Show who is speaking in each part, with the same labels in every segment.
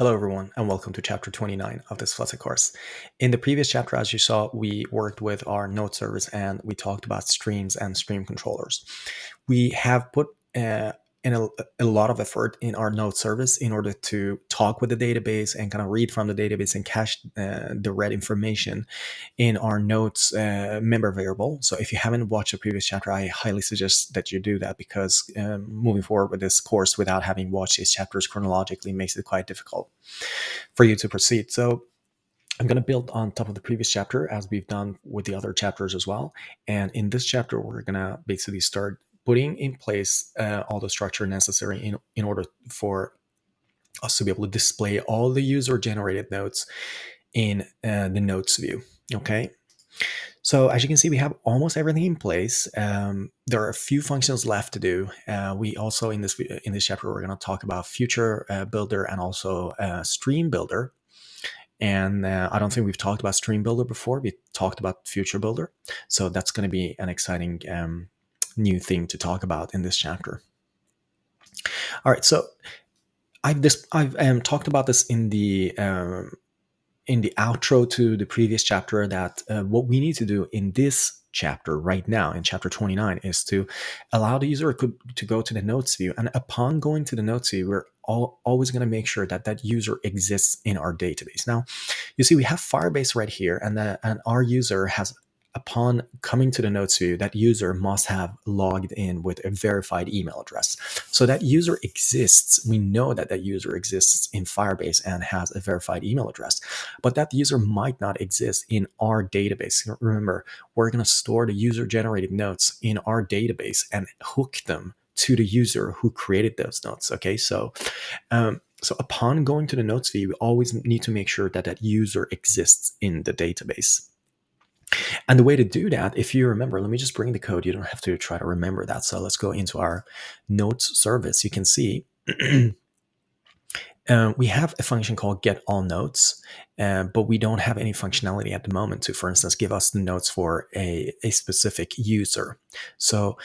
Speaker 1: Hello everyone and welcome to chapter 29 of this Flutter course. In the previous chapter, as you saw, we worked with our node service and we talked about streams and stream controllers. We have put in a lot of effort in our node service in order to talk with the database and kind of read from the database and cache the read information in our nodes member variable. So if you haven't watched the previous chapter, I highly suggest that you do that because moving forward with this course without having watched these chapters chronologically makes it quite difficult for you to proceed. So I'm going to build on top of the previous chapter as we've done with the other chapters as well. And in this chapter, we're going to basically start putting in place all the structure necessary in order for us to be able to display all the user generated nodes in the nodes view. Okay. So as you can see, we have almost everything in place. There are a few functions left to do. We also in this chapter, we're going to talk about future builder and also stream builder. And I don't think we've talked about stream builder before. We talked about future builder. So that's going to be an exciting new thing to talk about in this chapter. All right. So I've talked about this in the outro to the previous chapter that what we need to do in this chapter right now in chapter 29 is to allow the user to go to the notes view, and upon going to the notes view, we're always going to make sure that that user exists in our database. Now you see we have Firebase right here, and our user has, upon coming to the notes view, that user must have logged in with a verified email address. So that user exists. We know that that user exists in Firebase and has a verified email address, but that user might not exist in our database. Remember, we're going to store the user generated notes in our database and hook them to the user who created those notes. Okay, so upon going to the notes view, we always need to make sure that that user exists in the database. And the way to do that, if you remember, let me just bring the code. You don't have to try to remember that. So let's go into our notes service. You can see we have a function called get all notes, but we don't have any functionality at the moment to, for instance, give us the notes for a specific user. So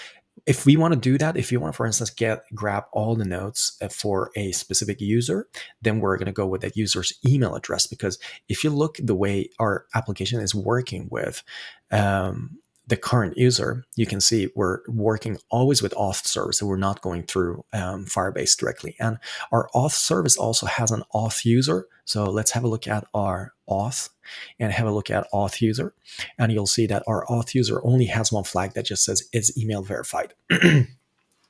Speaker 1: if we want to do that, if you want to, for instance, grab all the notes for a specific user, then we're going to go with that user's email address. Because if you look the way our application is working with the current user, you can see we're working always with auth service. So we're not going through Firebase directly. And our auth service also has an auth user. So let's have a look at our auth and have a look at auth user. And you'll see that our auth user only has one flag that just says is email verified.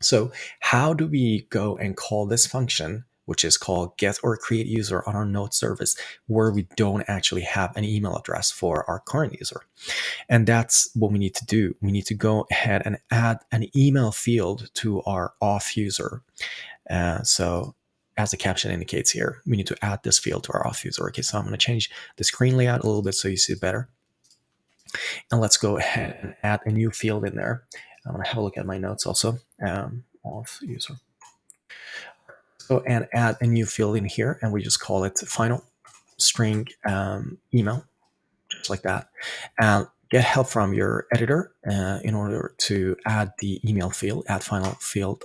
Speaker 1: So how do we go and call this function, which is called get or create user on our node service, where we don't actually have an email address for our current user? And that's what we need to do. We need to go ahead and add an email field to our auth user. So as the caption indicates here, we need to add this field to our auth user. Okay, so I'm going to change the screen layout a little bit so you see it better. And let's go ahead and add a new field in there. I'm going to have a look at my notes also. Auth user. So, and add a new field in here, and we just call it final string email, just like that. And get help from your editor in order to add the email field, add final field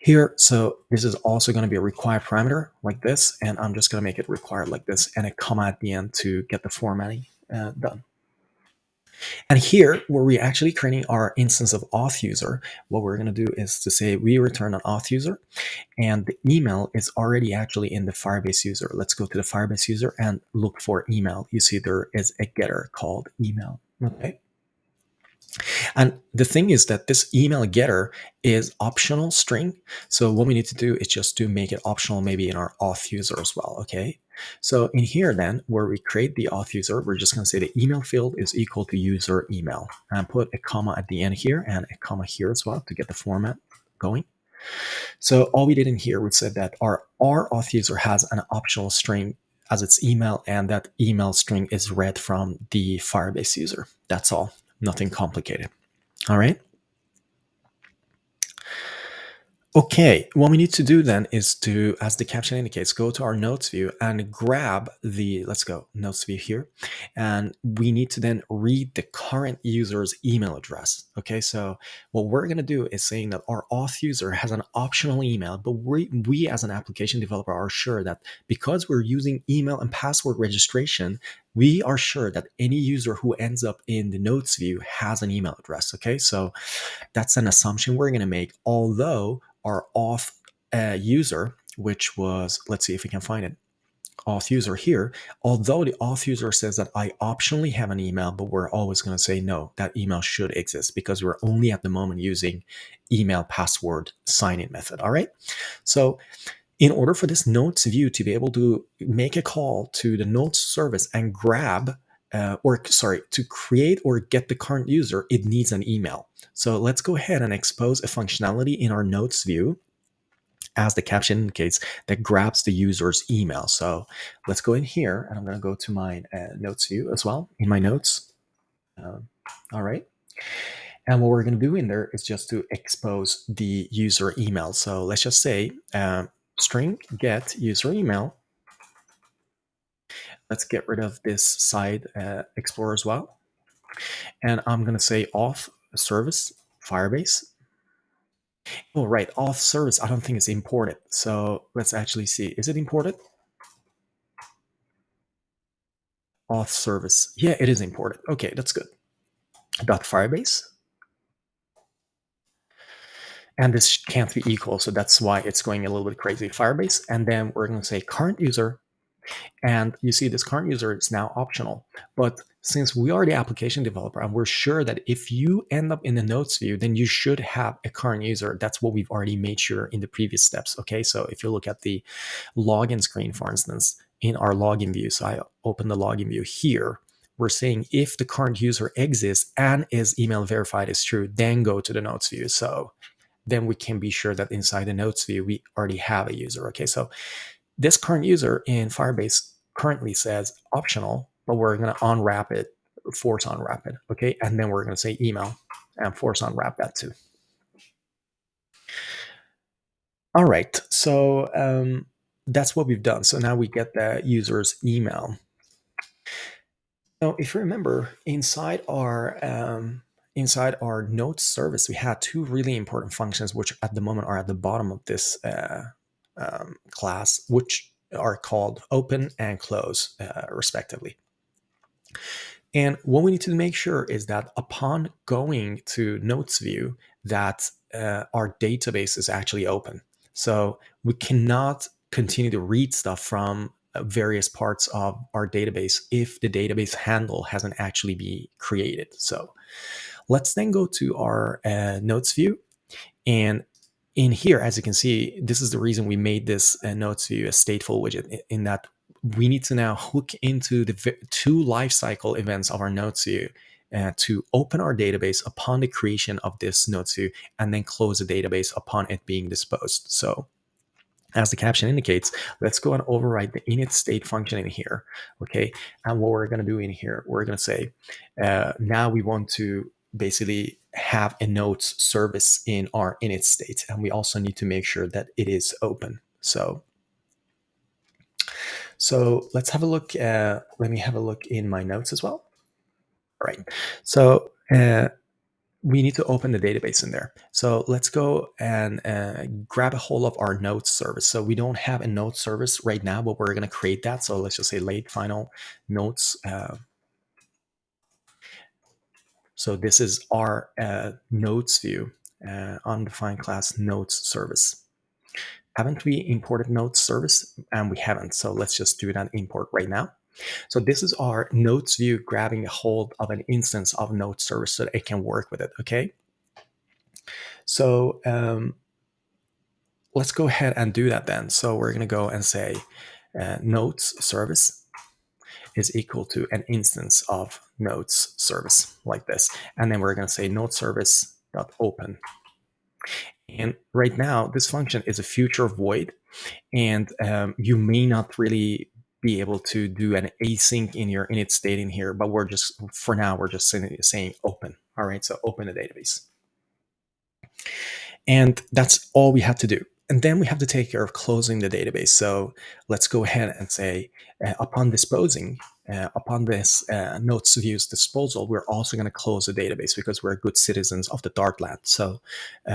Speaker 1: here. So this is also going to be a required parameter like this, and I'm just going to make it required like this and a comma at the end to get the formatting done. And here, where we're actually creating our instance of auth user, what we're going to do is to say we return an auth user, and the email is already actually in the Firebase user. Let's go to the Firebase user and look for email. You see there is a getter called email. Okay. And the thing is that this email getter is optional string. So what we need to do is just to make it optional, maybe in our auth user as well. Okay. So in here then, where we create the auth user, we're just going to say the email field is equal to user email, and put a comma at the end here and a comma here as well to get the format going. So all we did in here, we said that our auth user has an optional string as its email, and that email string is read from the Firebase user. That's all. Nothing complicated. All right. Okay, what we need to do then is to, as the caption indicates, go to our notes view and grab the, let's go, notes view here. And we need to then read the current user's email address. Okay, so what we're going to do is saying that our auth user has an optional email, but we as an application developer are sure that because we're using email and password registration, we are sure that any user who ends up in the notes view has an email address. Okay, so that's an assumption we're going to make, although our auth user, which was, let's see if we can find it, auth user here, although the auth user says that I optionally have an email, but we're always going to say no, that email should exist because we're only at the moment using email password sign-in method. All right. So in order for this notes view to be able to make a call to the notes service and grab to create or get the current user, it needs an email. So let's go ahead and expose a functionality in our notes view, as the caption indicates, that grabs the user's email. So let's go in here, and I'm going to go to my notes view as well in my notes. All right. And what we're going to do in there is just to expose the user email. So let's just say string get user email. Let's get rid of this side explorer as well. And I'm going to say auth service Firebase. Oh, right. Auth service, I don't think it's imported. So let's actually see. Is it imported? Auth service. Yeah, it is imported. Okay, that's good. Dot Firebase. And this can't be equal. So that's why it's going a little bit crazy. Firebase. And then we're going to say current user. And you see this current user is now optional. But since we are the application developer and we're sure that if you end up in the notes view, then you should have a current user. That's what we've already made sure in the previous steps. Okay, so if you look at the login screen, for instance, in our login view, so I open the login view here, we're saying if the current user exists and is email verified is true, then go to the notes view. So then we can be sure that inside the notes view, we already have a user. Okay, so this current user in Firebase currently says optional, but we're going to unwrap it, force unwrap it. Okay. And then we're going to say email and force unwrap that too. All right. So that's what we've done. So now we get the user's email. Now, if you remember, inside our notes service, we had two really important functions, which at the moment are at the bottom of this class, which are called open and close, respectively. And what we need to make sure is that upon going to notes view, that our database is actually open. So we cannot continue to read stuff from various parts of our database if the database handle hasn't actually been created. So let's then go to our notes view. And in here, as you can see, this is the reason we made this notes view a stateful widget, in that we need to now hook into the two lifecycle events of our notes view to open our database upon the creation of this notes view, and then close the database upon it being disposed. So as the caption indicates, let's go and override the init state function in here. Okay, and what we're going to do in here, we're going to say now we want to basically have a notes service in our init state, and we also need to make sure that it is open. So let's have a look. Let me have a look in my notes as well. All right. So we need to open the database in there. So let's go and grab a hold of our notes service. So we don't have a notes service right now, but we're going to create that. So let's just say late final notes. So this is our notes view, undefined class notes service. Haven't we imported notes service? And we haven't. So let's just do that import right now. So this is our notes view grabbing a hold of an instance of notes service so that it can work with it. Okay. So let's go ahead and do that then. So we're going to go and say notes service is equal to an instance of notes service like this. And then we're going to say notes service dot open. And right now, this function is a future void, and you may not really be able to do an async in your init state in here, but we're just, for now, we're just saying open. All right, so open the database. And that's all we have to do. And then we have to take care of closing the database. So let's go ahead and say, upon disposing, upon this notes views disposal, we're also going to close the database because we're good citizens of the Dartland. So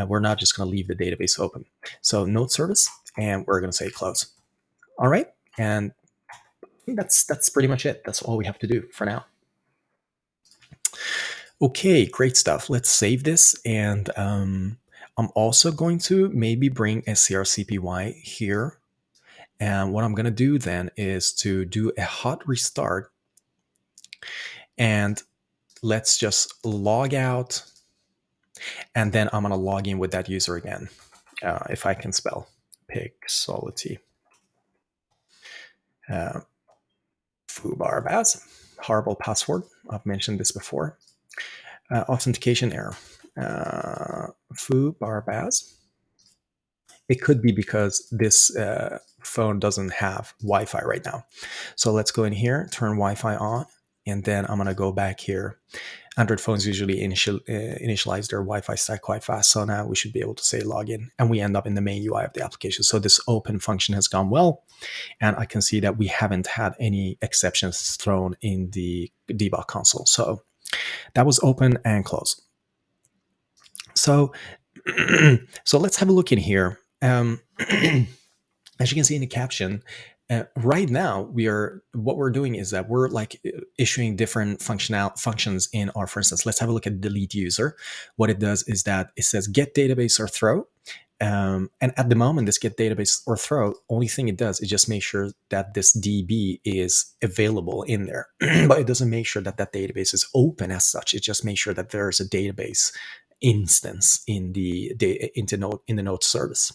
Speaker 1: we're not just going to leave the database open. So note service, and we're going to say close. All right. And that's pretty much it. That's all we have to do for now. Okay, great stuff. Let's save this. And I'm also going to maybe bring a CRCPY here. And what I'm going to do then is to do a hot restart. And let's just log out. And then I'm going to log in with that user again, if I can spell. Pixolity. Fubarbaz. Horrible password. I've mentioned this before. Authentication error. Fubarbaz. It could be because this phone doesn't have Wi-Fi right now. So let's go in here, turn Wi-Fi on, and then I'm going to go back here. Android phones usually initialize their Wi-Fi stack quite fast. So now we should be able to say login, and we end up in the main UI of the application. So this open function has gone well. And I can see that we haven't had any exceptions thrown in the debug console. So that was open and close. So, so let's have a look in here. As you can see in the caption, right now what we're doing is that we're like issuing different functions in our, for instance, let's have a look at delete user. What it does is that it says get database or throw. And at the moment, this get database or throw, only thing it does is just make sure that this DB is available in there, but it doesn't make sure that that database is open as such. It just makes sure that there's a database instance in the node service.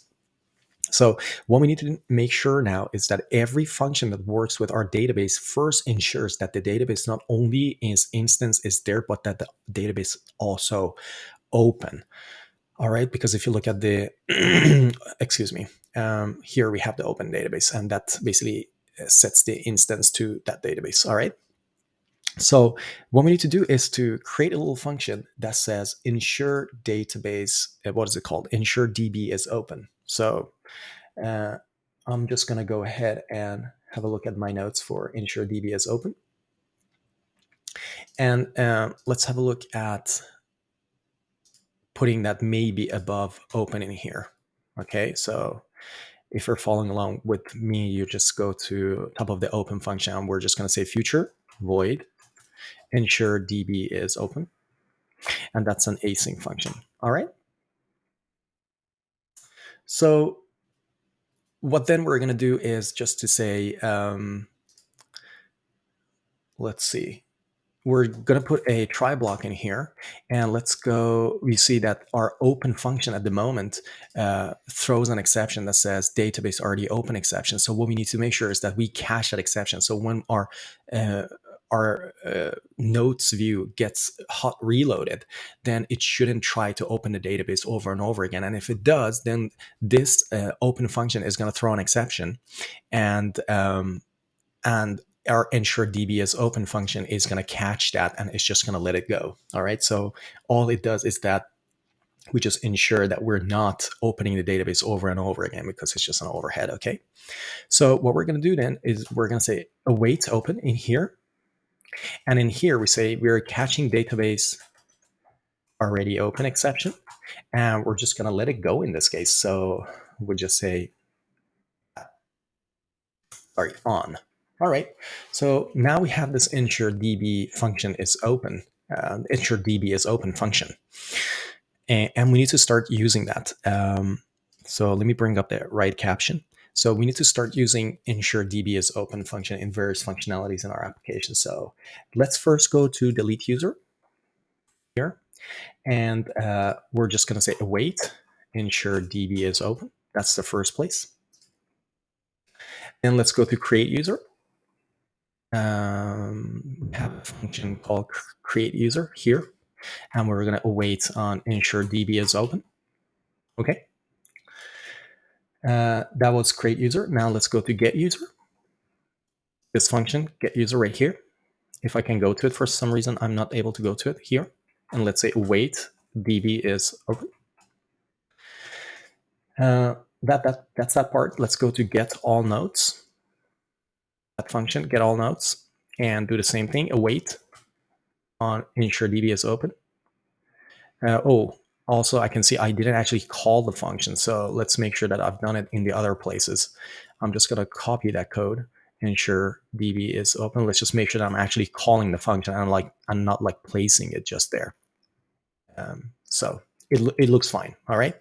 Speaker 1: So what we need to make sure now is that every function that works with our database first ensures that the database not only is instance is there, but that the database also open. All right, because if you look at the, excuse me, here we have the open database, and that basically sets the instance to that database. All right. So what we need to do is to create a little function that says ensure database, what is it called? Ensure DB is open. So I'm just going to go ahead and have a look at my notes for ensure DB is open. And let's have a look at putting that maybe above open in here. Okay, so if you're following along with me, you just go to top of the open function, and we're just going to say future void ensure DB is open. And that's an async function. All right. So what then we're going to do is just to say, let's see, we're going to put a try block in here, and let's go. We see that our open function at the moment throws an exception that says database already open exception. So what we need to make sure is that we cache that exception. So when our notes view gets hot reloaded, then it shouldn't try to open the database over and over again. And if it does, then this open function is going to throw an exception, and our ensure DB is open function is going to catch that, and it's just going to let it go. All right. So all it does is that we just ensure that we're not opening the database over and over again, because it's just an overhead. Okay. So what we're going to do then is we're going to say await open in here. And in here, we say we're catching database already open exception, and we're just going to let it go in this case. So we'll just say, sorry, on. All right. So now we have this ensure DB function is open, ensure DB is open function. And we need to start using that. So let me bring up the right caption. So we need to start using ensure DB is open function in various functionalities in our application. So let's first go to delete user here. And we're just going to say await ensure DB is open. That's the first place. And let's go to create user. We have a function called create user here. And we're going to await on ensure DB is open. Okay. That was create user. Now let's go to get user. This function, get user right here. If I can go to it, for some reason, I'm not able to go to it here. And let's say await DB is open. That's that part. Let's go to get all nodes. That function, get all nodes, and do the same thing. Await on ensure DB is open. Also, I can see I didn't actually call the function. So let's make sure that I've done it in the other places. I'm just going to copy that code, ensure DB is open. Let's just make sure that I'm actually calling the function. I'm not like placing it just there. So it looks fine. All right.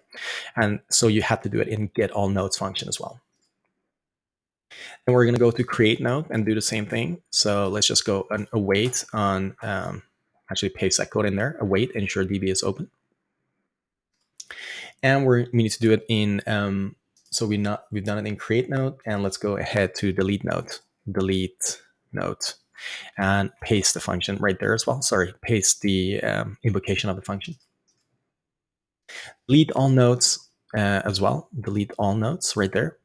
Speaker 1: And so you have to do it in get all nodes function as well. And we're going to go to create node and do the same thing. So let's just go and await on, actually paste that code in there, await, ensure DB is open. And we need to do it in, so we've done it in create node, and let's go ahead to delete node, and paste the function right there as well. Sorry, paste the invocation of the function. Delete all nodes as well. Delete all nodes right there.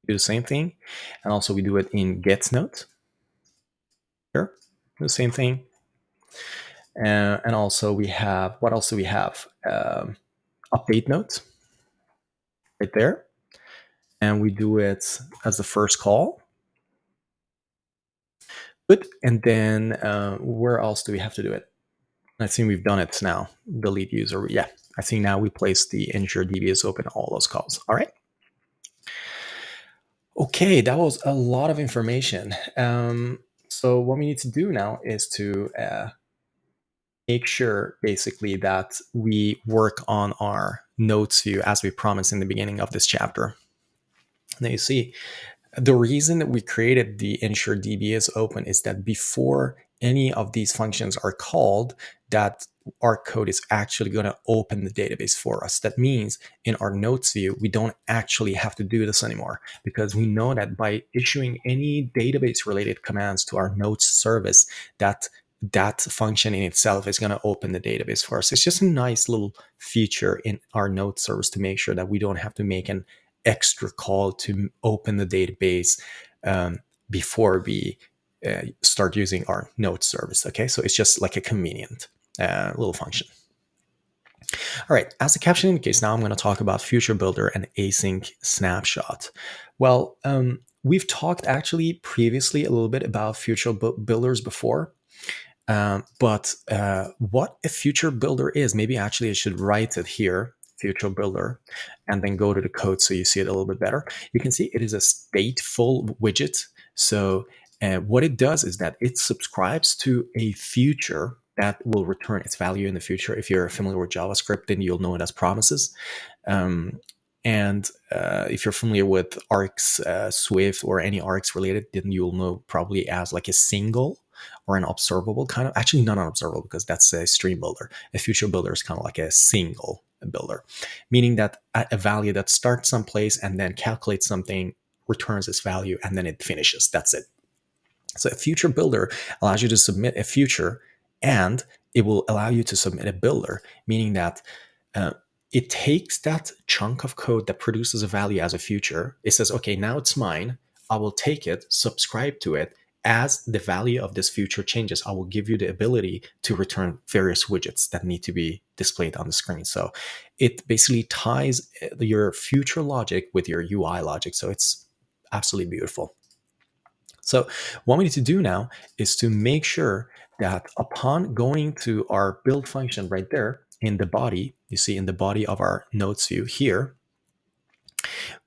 Speaker 1: Do the same thing, and also we do it in get node. Here, the same thing. And also we have, what else do we have? Update node right there. And we do it as the first call. Good. And then where else do we have to do it? I think we've done it now. Delete user. Yeah, I think now we place the ensure DB is open all those calls. All right. Okay, that was a lot of information. So what we need to do now is to make sure basically that we work on our notes view as we promised in the beginning of this chapter. Now you see, the reason that we created the ensure DB is open is that before any of these functions are called, that our code is actually going to open the database for us. That means in our notes view, we don't actually have to do this anymore, because we know that by issuing any database related commands to our notes service, that function in itself is going to open the database for us. It's just a nice little feature in our notes service to make sure that we don't have to make an extra call to open the database before we start using our notes service. Okay, so it's just like a convenient little function. All right, as the caption indicates, now I'm going to talk about Future Builder and async snapshot. Well, we've talked actually previously a little bit about future builders before. But what a future builder is, maybe actually I should write it here, future builder, and then go to the code so you see it a little bit better. You can see it is a stateful widget. So what it does is that it subscribes to a future that will return its value in the future. If you're familiar with JavaScript, then you'll know it as promises. And if you're familiar with Arcs, Swift, or any Arcs related, then you'll know probably as like a single or an observable kind of, actually not an observable because that's a stream builder. A future builder is kind of like a single builder, meaning that a value that starts someplace and then calculates something, returns its value, and then it finishes. That's it. So a future builder allows you to submit a future, and it will allow you to submit a builder, meaning that it takes that chunk of code that produces a value as a future. It says, okay, now it's mine. I will take it, subscribe to it. As the value of this future changes, I will give you the ability to return various widgets that need to be displayed on the screen. So it basically ties your future logic with your UI logic. So it's absolutely beautiful. So what we need to do now is to make sure that upon going to our build function right there in the body, you see in the body of our notes view here,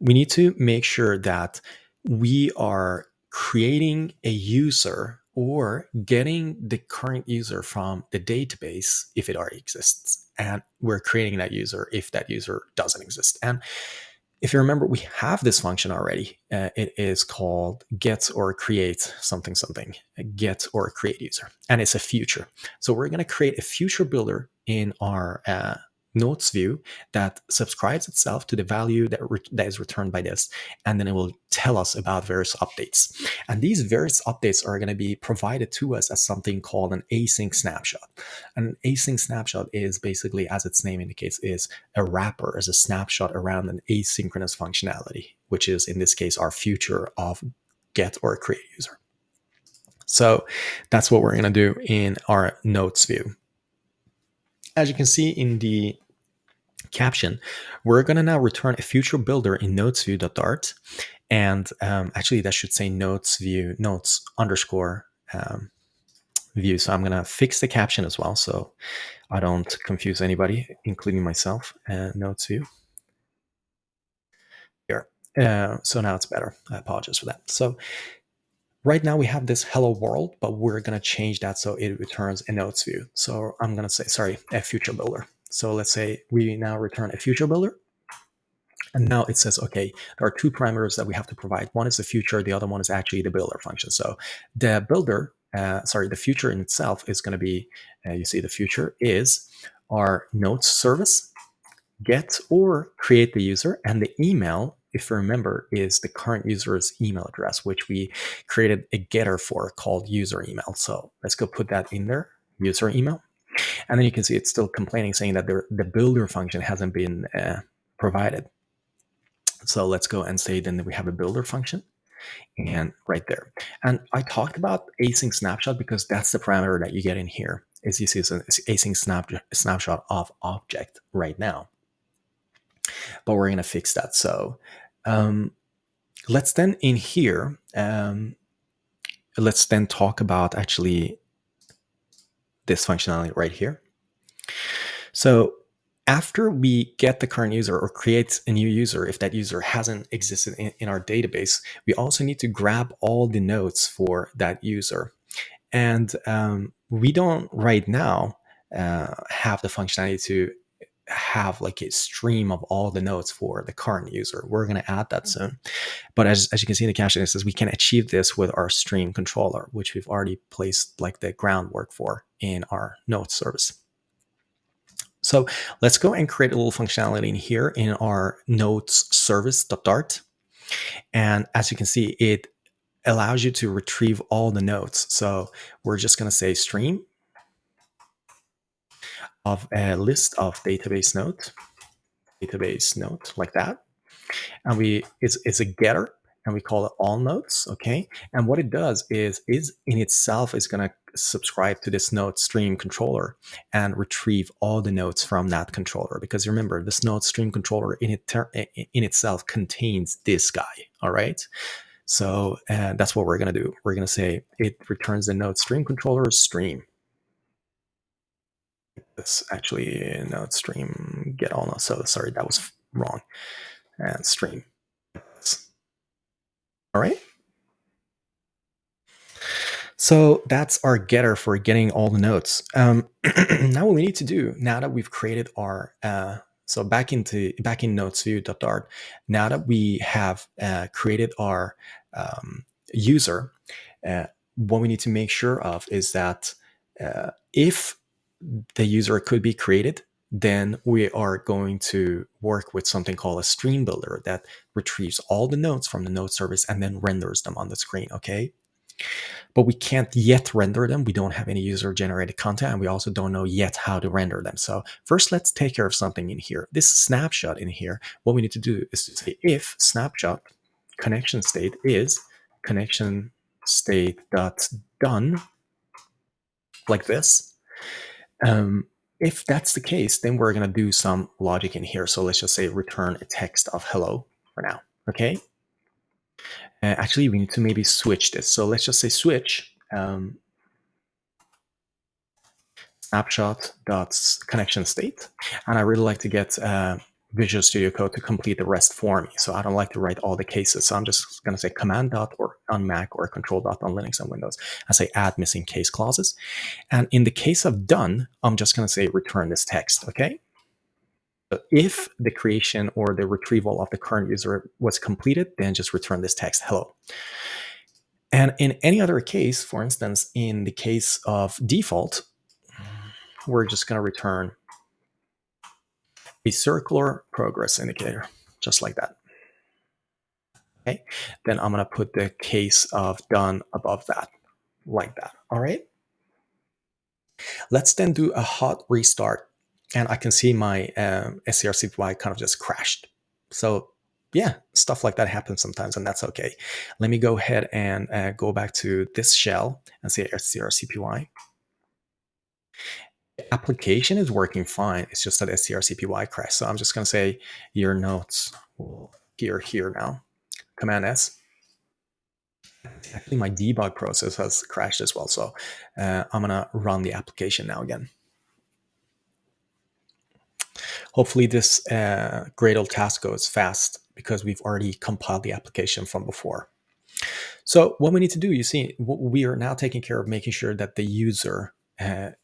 Speaker 1: we need to make sure that we are creating a user or getting the current user from the database if it already exists. And we're creating that user if that user doesn't exist. And if you remember, we have this function already. It is called get or create something, get or create user. And it's a future. So we're going to create a future builder in our notes view that subscribes itself to the value that is returned by this, and then it will tell us about various updates. And these various updates are going to be provided to us as something called an async snapshot. An async snapshot is basically, as its name indicates, is a wrapper, as a snapshot around an asynchronous functionality, which is in this case our future of get or create user. So that's what we're going to do in our notes view. As you can see in the caption, we're going to now return a future builder in notesview.dart. And actually, that should say notes underscore view. So I'm going to fix the caption as well, so I don't confuse anybody, including myself. Notes view here. So now it's better. I apologize for that. So right now we have this hello world, but we're going to change that so it returns a notes view. So I'm going to say, sorry, a future builder. So let's say we now return a future builder. And now it says, okay, there are two parameters that we have to provide. One is the future. The other one is actually the builder function. So the builder, the future in itself is going to be, you see the future is our notes service, get or create the user, and the email, if you remember, is the current user's email address, which we created a getter for called user email. So let's go put that in there, user email. And then you can see it's still complaining, saying that the builder function hasn't been provided. So let's go and say then that we have a builder function, and right there. And I talked about async snapshot because that's the parameter that you get in here. As you see, it's an async snapshot of object right now. But we're going to fix that. So let's then in here, let's then talk about actually this functionality right here. So after we get the current user or create a new user, if that user hasn't existed in our database, we also need to grab all the notes for that user. And we don't right now have the functionality to have like a stream of all the notes for the current user. We're going to add that soon. But as you can see in the caption, it says we can achieve this with our stream controller, which we've already placed like the groundwork for in our notes service. So let's go and create a little functionality in here in our notes service.dart. And as you can see, it allows you to retrieve all the notes. So we're just going to say stream of a list of database note like that. And it's a getter, and we call it all notes. Okay. And what it does is in itself is going to subscribe to this note stream controller and retrieve all the notes from that controller, because remember, this note stream controller in itself contains this guy. All right. So that's what we're going to do. We're going to say it returns the note stream controller stream. This actually note stream get all notes. So sorry, that was wrong. And stream. All right. So that's our getter for getting all the notes. Now what we need to do, now that we've created our, so back in notesview.dart, now that we have created our user, what we need to make sure of is that if the user could be created, then we are going to work with something called a stream builder that retrieves all the notes from the note service and then renders them on the screen. Okay. But we can't yet render them. We don't have any user generated content, and we also don't know yet how to render them. So first, let's take care of something in here. This snapshot in here, what we need to do is to say if snapshot connection state is connection state dot done, like this. If that's the case, then we're going to do some logic in here. So let's just say return a text of hello for now. Okay. Actually, we need to maybe switch this. So let's just say switch snapshot dot connection state. And I really like to get Visual Studio Code to complete the rest for me. So I don't like to write all the cases. So I'm just going to say command dot or on Mac or control dot on Linux and Windows and say add missing case clauses. And in the case of done, I'm just going to say return this text. Okay. So if the creation or the retrieval of the current user was completed, then just return this text hello. And in any other case, for instance, in the case of default, we're just going to return a circular progress indicator, just like that. Okay, then I'm going to put the case of done above that, like that. All right. Let's then do a hot restart, and I can see my strcpy kind of just crashed. So yeah, stuff like that happens sometimes, and that's okay. Let me go ahead and go back to this shell and say strcpy. Application is working fine. It's just that strcpy crashed. So I'm just going to say your notes will appear here now. Command S. Actually, my debug process has crashed as well. So I'm going to run the application now again. Hopefully this Gradle task goes fast because we've already compiled the application from before. So what we need to do, you see, we are now taking care of making sure that the user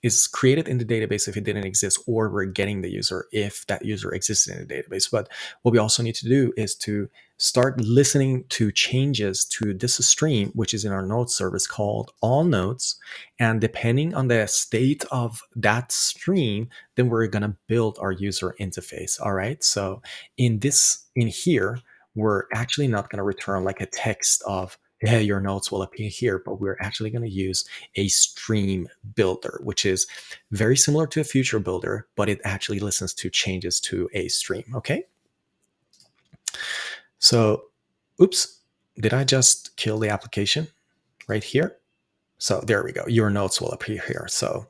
Speaker 1: is created in the database if it didn't exist, or we're getting the user if that user exists in the database. But what we also need to do is to start listening to changes to this stream, which is in our node service called all nodes. And depending on the state of that stream, then we're going to build our user interface. All right. So in here, we're actually not going to return like a text of, yeah, your notes will appear here, but we're actually going to use a stream builder, which is very similar to a future builder, but it actually listens to changes to a stream. Okay. So, oops, did I just kill the application right here? So there we go. Your notes will appear here. So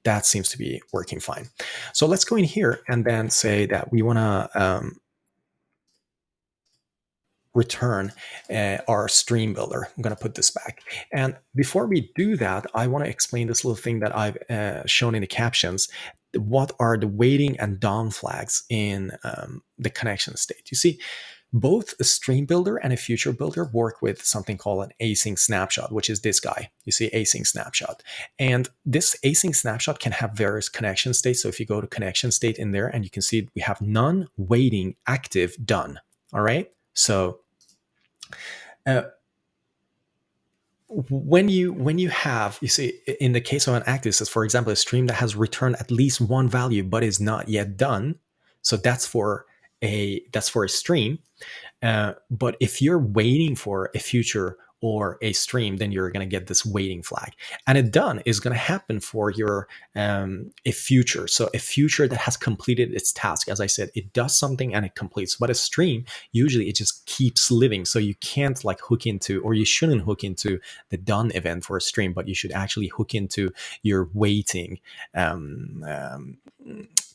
Speaker 1: that seems to be working fine. So let's go in here and then say that we want to return our stream builder. I'm going to put this back. And before we do that, I want to explain this little thing that I've shown in the captions. What are the waiting and done flags in the connection state? You see, both a stream builder and a future builder work with something called an async snapshot, which is this guy. You see async snapshot. And this async snapshot can have various connection states. So if you go to connection state in there, and you can see we have none, waiting, active, done. All right. So when you have, you see, in the case of an active, says for example a stream that has returned at least one value but is not yet done. So that's for a stream. But if you're waiting for a future or a stream, then you're going to get this waiting flag. And a done is going to happen for your a future. So a future that has completed its task. As I said, it does something and it completes. But a stream, usually it just keeps living. So you can't like hook into, or you shouldn't hook into the done event for a stream, but you should actually hook into your waiting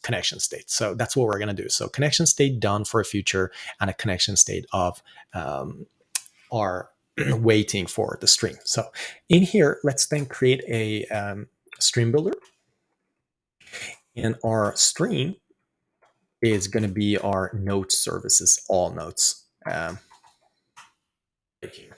Speaker 1: connection state. So that's what we're going to do. So connection state done for a future, and a connection state of our waiting for the stream. So in here, let's then create a stream builder. And our stream is going to be our node services, all nodes. Right here.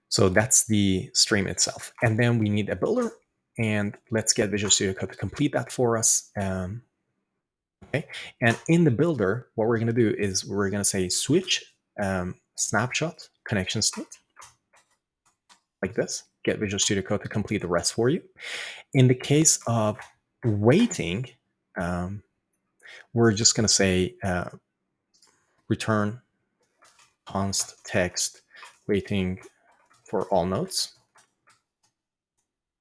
Speaker 1: So that's the stream itself. And then we need a builder. And let's get Visual Studio Code to complete that for us. Okay. And in the builder, what we're going to do is we're going to say switch snapshot connection state like this. Get Visual Studio Code to complete the rest for you. In the case of waiting, we're just going to say return const text waiting for all nodes.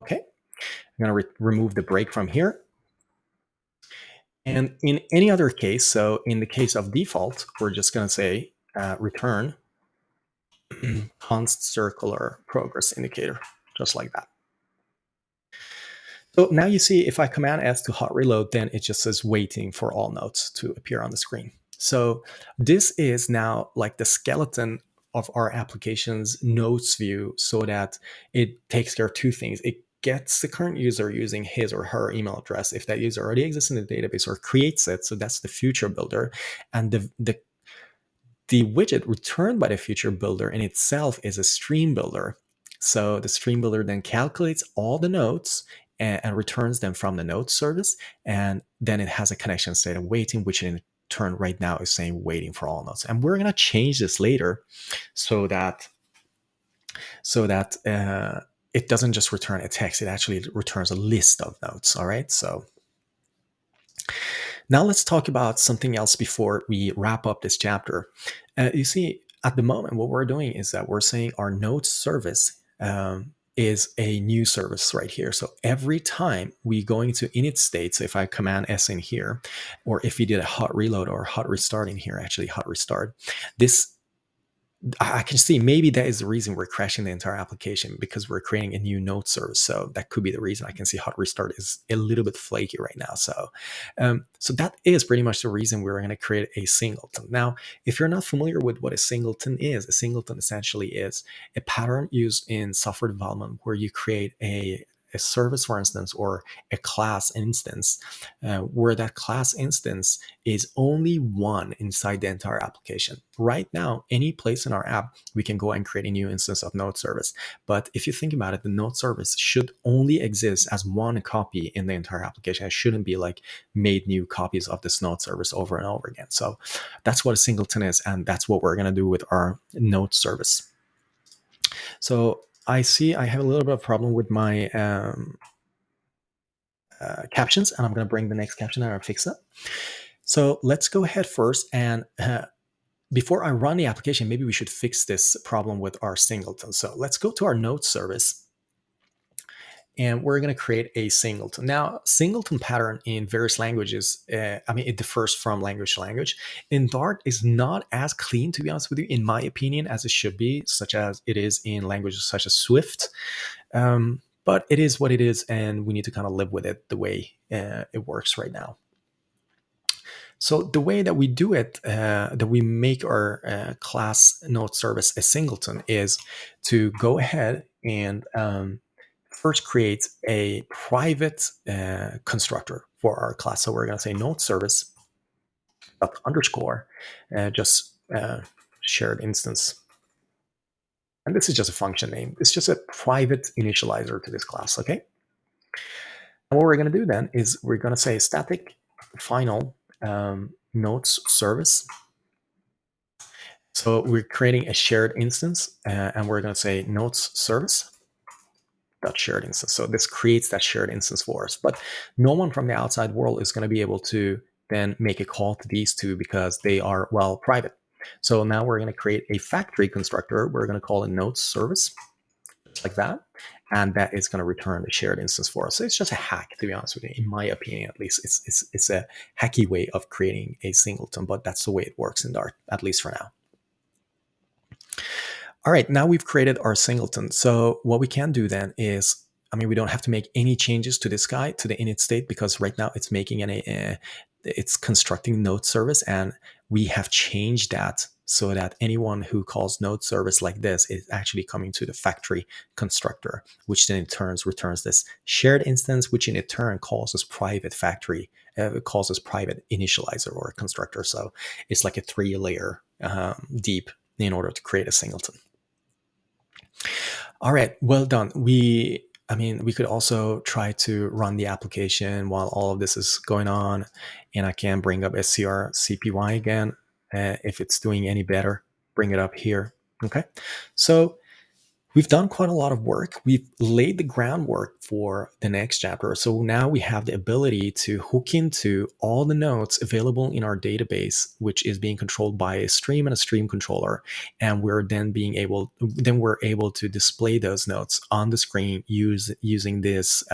Speaker 1: Okay. I'm going to remove the break from here. And in any other case, so in the case of default, we're just going to say return const circular progress indicator, just like that. So now you see if I command S to hot reload, then it just says waiting for all nodes to appear on the screen. So this is now like the skeleton of our application's nodes view, so that it takes care of two things. It gets the current user using his or her email address if that user already exists in the database, or creates it. So that's the future builder. And the widget returned by the future builder in itself is a stream builder. So the stream builder then calculates all the nodes and returns them from the node service. And then it has a connection state of waiting, which in turn right now is saying waiting for all nodes. And we're going to change this later so that it doesn't just return a text, it actually returns a list of nodes. All right. So now let's talk about something else before we wrap up this chapter. You see, at the moment, what we're doing is that we're saying our node service is a new service right here. So every time we go into init state, so if I command S in here, or if we did a hot reload or hot restart in here, actually hot restart, this I can see maybe that is the reason we're crashing the entire application, because we're creating a new node service. So that could be the reason. I can see hot restart is a little bit flaky right now. So that is pretty much the reason we're going to create a singleton. Now, if you're not familiar with what a singleton essentially is a pattern used in software development where you create a service, for instance, or a class instance, where that class instance is only one inside the entire application. Right now, any place in our app, we can go and create a new instance of node service. But if you think about it, the node service should only exist as one copy in the entire application. It shouldn't be like made new copies of this node service over and over again. So that's what a singleton is, and that's what we're going to do with our node service. So I see I have a little bit of problem with my captions, and I'm going to bring the next caption and I'll fix it. So let's go ahead first, and before I run the application, maybe we should fix this problem with our singleton. So let's go to our node service, and we're going to create a singleton. Now, singleton pattern in various languages, it differs from language to language. In Dart, is not as clean, to be honest with you, in my opinion, as it should be, such as it is in languages such as Swift. But it is what it is, and we need to kind of live with it the way it works right now. So the way that we do it, that we make our class node service a singleton, is to go ahead and first create a private constructor for our class. So we're going to say node service underscore just shared instance. And this is just a function name. It's just a private initializer to this class, okay? And what we're going to do then is we're going to say static final nodes service. So we're creating a shared instance, and we're going to say nodes service dot shared instance. So this creates that shared instance for us, but no one from the outside world is going to be able to then make a call to these two because they are, well, private. So now we're going to create a factory constructor. We're going to call it nodes service, just like that. And that is going to return the shared instance for us. So it's just a hack, to be honest with you, in my opinion, at least. It's a hacky way of creating a singleton, but that's the way it works in Dart, at least for now. All right, now we've created our singleton. So what we can do then is, we don't have to make any changes to this guy, to the init state, because right now it's making it's constructing node service, and we have changed that so that anyone who calls node service like this is actually coming to the factory constructor, which then in turn returns this shared instance, which in turn calls this private factory, calls this private initializer or constructor. So it's like a 3-layer deep in order to create a singleton. All right, well done. We could also try to run the application while all of this is going on, and I can bring up strcpy again. If it's doing any better, bring it up here. Okay, so we've done quite a lot of work. We've laid the groundwork for the next chapter. So now we have the ability to hook into all the nodes available in our database, which is being controlled by a stream and a stream controller. And we're we're able to display those nodes on the screen using this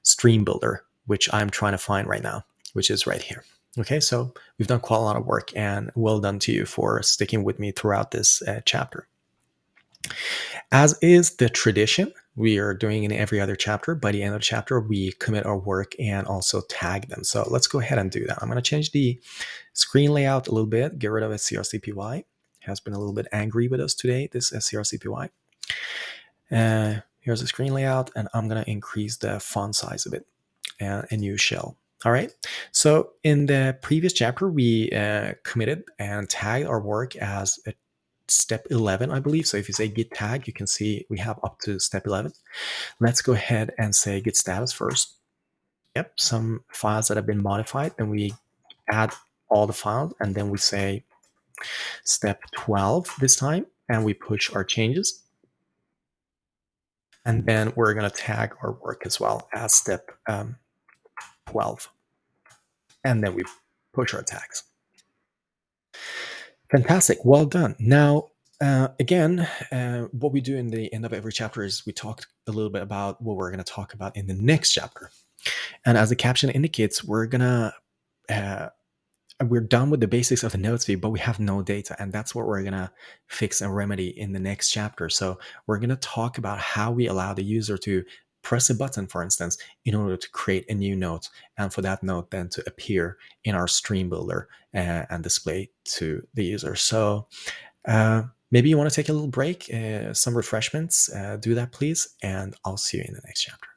Speaker 1: stream builder, which I'm trying to find right now, which is right here. Okay, so we've done quite a lot of work, and well done to you for sticking with me throughout this chapter. As is the tradition, we are doing in every other chapter. By the end of the chapter, we commit our work and also tag them. So let's go ahead and do that. I'm going to change the screen layout a little bit, get rid of strcpy. It has been a little bit angry with us today, this strcpy. Here's the screen layout, and I'm going to increase the font size a bit, and a new shell. All right. So in the previous chapter, we committed and tagged our work as a step 11, I believe. So if you say git tag, you can see we have up to step 11. Let's go ahead and say git status first. Yep, some files that have been modified. Then we add all the files, and then we say step 12 this time, and we push our changes. And then we're going to tag our work as well as step 12. And then we push our tags. Fantastic. Well done. Now, again, what we do in the end of every chapter is we talk a little bit about what we're going to talk about in the next chapter. And as the caption indicates, we're going to we're done with the basics of the notes view, but we have no data. And that's what we're going to fix and remedy in the next chapter. So we're going to talk about how we allow the user to press a button, for instance, in order to create a new note, and for that note then to appear in our stream builder and display to the user. So maybe you want to take a little break, some refreshments, do that please, and I'll see you in the next chapter.